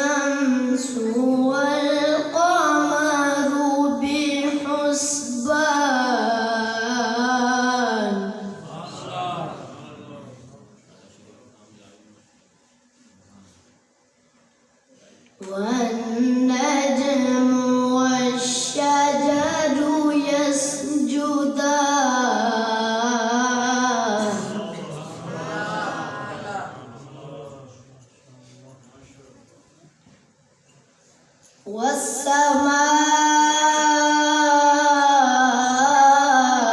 الشمس والقمر بحسبان والنجم والشجر يسجدان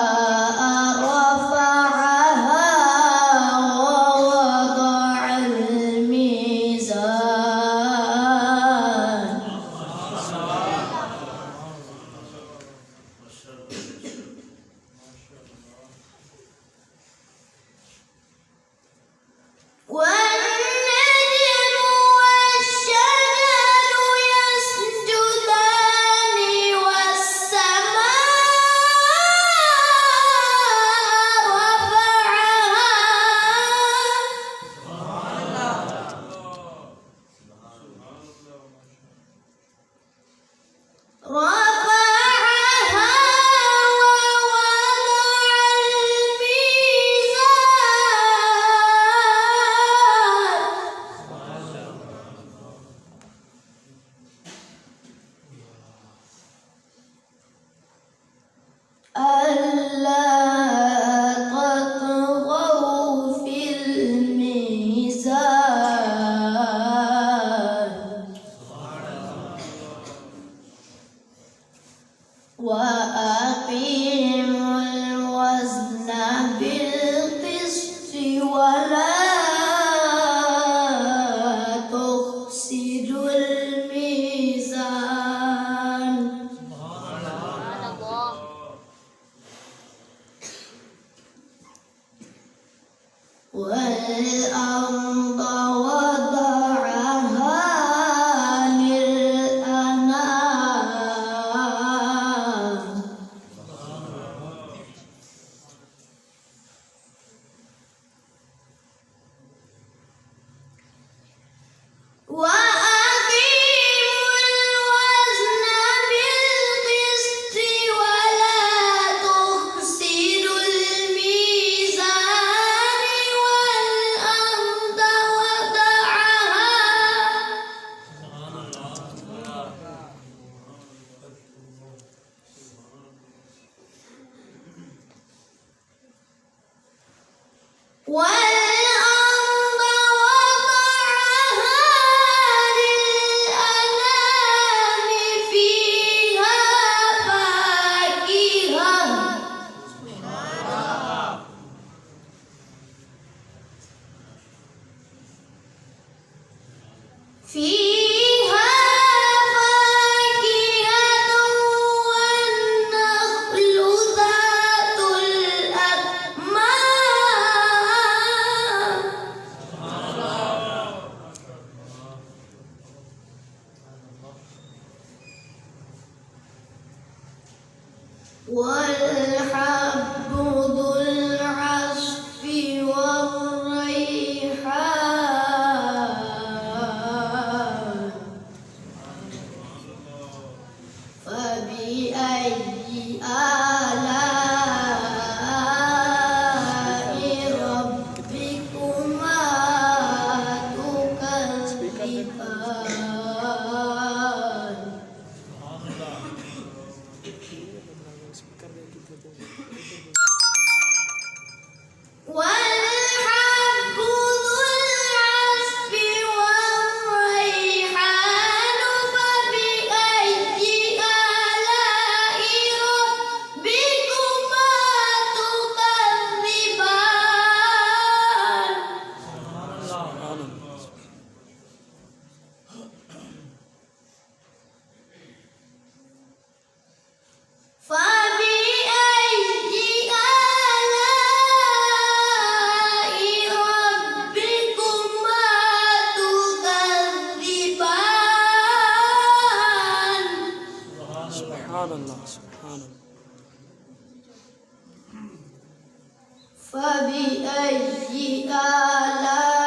والسماء رفعها ووضع الميزان والنجم والشجر يسجدان والسماء رفعها ووضع الميزان ألا تطغوا في الميزان وأقيموا الوزن بالقسط ولا تخسروا الميزان والأرض وضعها للأنام وأقيموا الوزن بالقسط ولا تخسروا الميزان والأرض وضعها للأنام فيها فاكهة والنخل ذات الأكمام والحب ذو العصف والريحان فبأي آلاء ربكما تكذبان والحب ذو العصف والريحان فبأي آلاء ربكما تكذبان فبأي آلاء